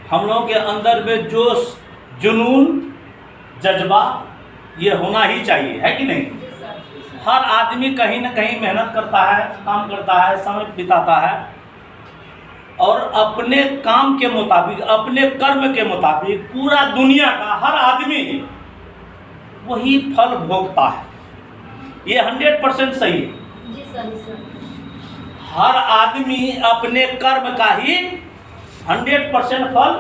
हम लोगों के अंदर में जोश, जुनून, जज्बा ये होना ही चाहिए, है कि नहीं। हर आदमी कहीं ना कहीं मेहनत करता है, काम करता है, समय बिताता है और अपने काम के मुताबिक, अपने कर्म के मुताबिक पूरा दुनिया का हर आदमी वही फल भोगता है। ये 100% सही है। हर आदमी अपने कर्म का ही 100% फल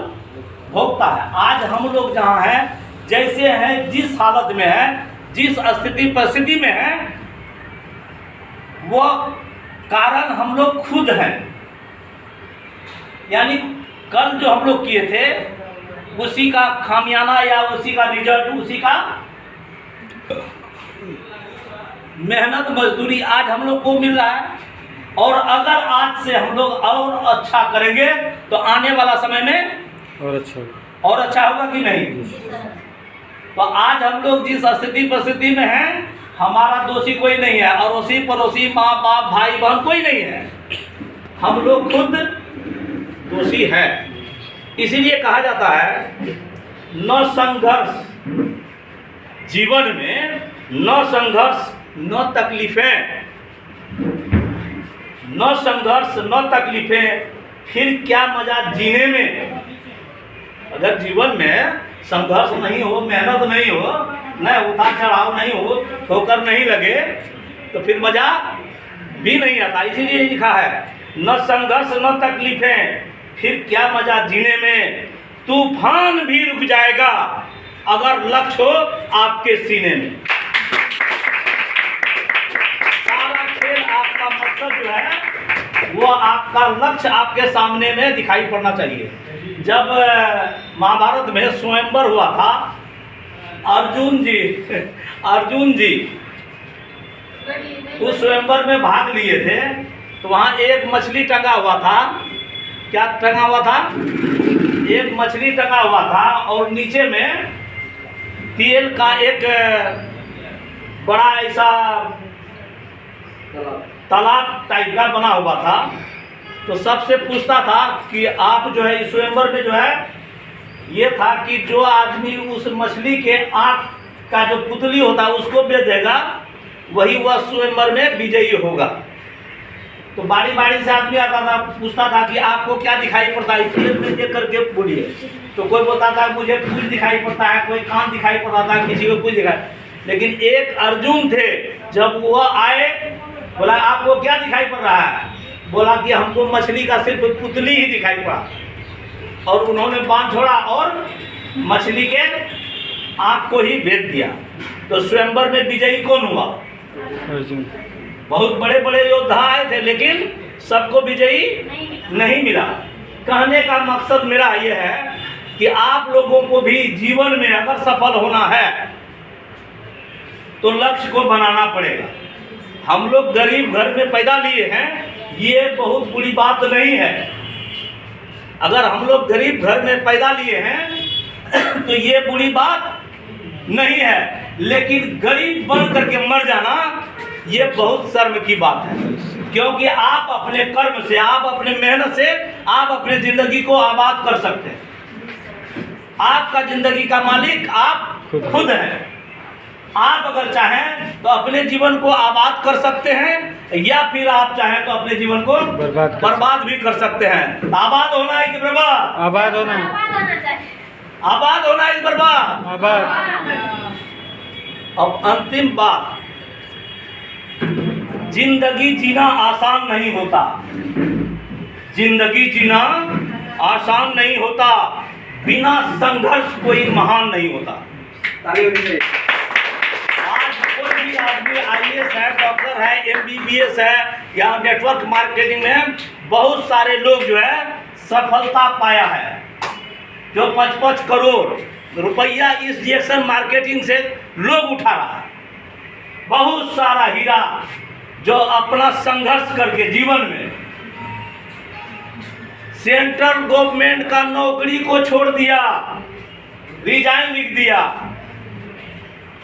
भोगता है। आज हम लोग जहाँ हैं, जैसे हैं, जिस हालत में हैं, जिस स्थिति परिस्थिति में हैं, वो कारण हम लोग खुद हैं। यानी कल जो हम लोग किए थे उसी का खामियाना या उसी का रिजल्ट, उसी का मेहनत मजदूरी आज हम लोग को मिल रहा है। और अगर आज से हम लोग और अच्छा करेंगे तो आने वाला समय में और अच्छा होगा कि नहीं। तो आज हम लोग जिस स्थिति परिस्थिति में हैं, हमारा दोषी कोई नहीं है, अड़ोसी पड़ोसी, माँ बाप, भाई बहन कोई नहीं है, हम लोग खुद दोषी है। इसीलिए कहा जाता है न संघर्ष, जीवन में न संघर्ष न तकलीफें, न संघर्ष न तकलीफें, फिर क्या मजा जीने में। अगर जीवन में संघर्ष नहीं हो, मेहनत नहीं हो, न उतार चढ़ाव नहीं हो, ठोकर नहीं लगे, तो फिर मजा भी नहीं आता। इसीलिए लिखा है न संघर्ष न तकलीफें, फिर क्या मजा जीने में। तूफान भी रुक जाएगा अगर लक्ष्य हो आपके सीने में। सारा खेल, आपका मकसद जो है वो आपका लक्ष्य आपके सामने में दिखाई पड़ना चाहिए। जब महाभारत में स्वयंवर हुआ था, अर्जुन जी उस स्वयंवर में भाग लिए थे, तो वहाँ एक मछली टंगा हुआ था। क्या टंगा हुआ था? एक मछली टंगा हुआ था और नीचे में तेल का एक बड़ा ऐसा तालाब टाइप का बना हुआ था। तो सबसे पूछता था कि आप जो है स्वयंवर में जो है ये था कि जो आदमी उस मछली के आँख का जो पुतली होता है उसको बेच देगा, वही वह स्वयंवर में विजयी होगा। तो बारी बारी से आदमी आता था, पूछता था कि आपको क्या दिखाई पड़ता है, इसलिए देख करके बोलिए। तो कोई बोलता था मुझे कुछ दिखाई पड़ता है, कोई कान दिखाई पड़ता था, किसी को कुछ दिखाई। लेकिन एक अर्जुन थे, जब वह आए, बोला आपको क्या दिखाई पड़ रहा है? बोला कि हमको मछली का सिर्फ पुतली ही दिखाई पड़ा। और उन्होंने बांध छोड़ा और मछली के आँख को ही भेज दिया। तो स्वयंवर में विजयी कौन हुआ? अर्जुन। बहुत बड़े बड़े योद्धा आए थे, लेकिन सबको विजयी नहीं मिला। कहने का मकसद मेरा यह है कि आप लोगों को भी जीवन में अगर सफल होना है तो लक्ष्य को बनाना पड़ेगा। हम लोग गरीब घर में पैदा लिए हैं, ये बहुत बुरी बात नहीं है। अगर हम लोग गरीब घर में पैदा लिए हैं तो ये बुरी बात नहीं है, लेकिन गरीब बन करके मर जाना ये बहुत शर्म की बात है। क्योंकि आप अपने कर्म से, आप अपने मेहनत से आप अपने जिंदगी को आबाद कर सकते हैं। आपका जिंदगी का मालिक आप खुद हैं। आप अगर चाहें तो अपने जीवन को आबाद कर सकते हैं, या फिर आप चाहें तो अपने जीवन को बर्बाद भी कर सकते हैं। आबाद होना है कि बर्बाद? आबाद होना है। आबाद होना है कि बर्बाद? आबाद। अब अंतिम बात, जिंदगी जीना आसान नहीं होता। जिंदगी जीना आसान नहीं होता। बिना संघर्ष कोई महान नहीं होता। आज कोई भी आदमी IAS है, डॉक्टर है, MBBS है, या नेटवर्क मार्केटिंग में बहुत सारे लोग जो है सफलता पाया है। जो 55 करोड़ रुपया इस डिजिटल मार्केटिंग से लोग उठा रहा है। बहुत सारा हीरा जो अपना संघर्ष करके जीवन में सेंट्रल गवर्नमेंट का नौकरी को छोड़ दिया, रिजाइन लिख दिया।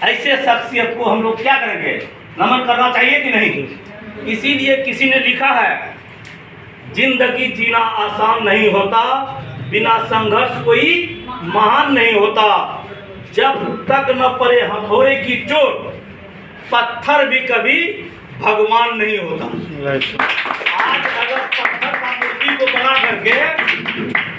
ऐसे शख्सियत को हम लोग क्या करेंगे? नमन करना चाहिए कि नहीं? इसीलिए किसी ने लिखा है, जिंदगी जीना आसान नहीं होता, बिना संघर्ष कोई महान नहीं होता। जब तक न पड़े हथौड़े की चोट, पत्थर भी कभी भगवान नहीं होता। आज अगर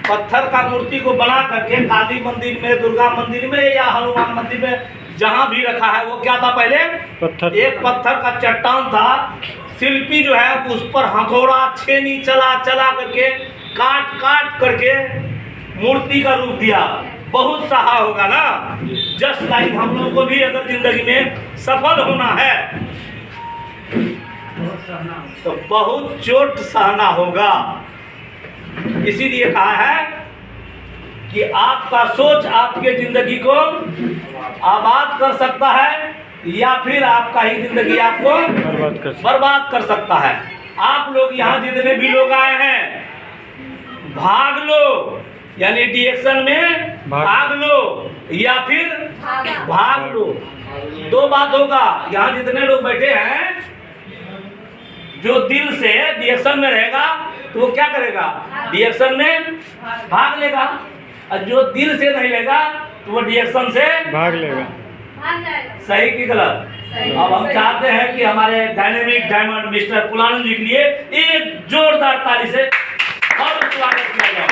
पत्थर का मूर्ति को बना करके काली मंदिर में, दुर्गा मंदिर में या हनुमान मंदिर में जहाँ भी रखा है, वो क्या था पहले? पत्थर। एक पत्थर का चट्टान था। शिल्पी जो है उस पर हथौड़ा छेनी चला करके काट करके मूर्ति का रूप दिया। बहुत सहा होगा ना। जस्ट लाइक हम लोग को भी अगर जिंदगी में सफल होना है तो बहुत चोट सहना होगा। इसीलिए कहा है कि आपका सोच आपके जिंदगी को आबाद कर सकता है या फिर आपका ही जिंदगी आपको बर्बाद कर सकता है। आप लोग यहाँ जितने भी लोग आए हैं, भाग लो, यानी डिएक्शन में भाग लो या फिर भाग लो। दो बात होगा। यहाँ जितने लोग बैठे हैं, जो दिल से डिएक्शन में रहेगा तो वो क्या करेगा? डिएक्शन में भाग लेगा। और जो दिल से नहीं लेगा तो वो डिएक्शन से भाग लेगा। सही की गलत? अब हम चाहते हैं कि हमारे डायनेमिक डायमंड मिस्टर कुलानंद जी के लिए एक जोरदार ताली से और स्वागत किया जाए।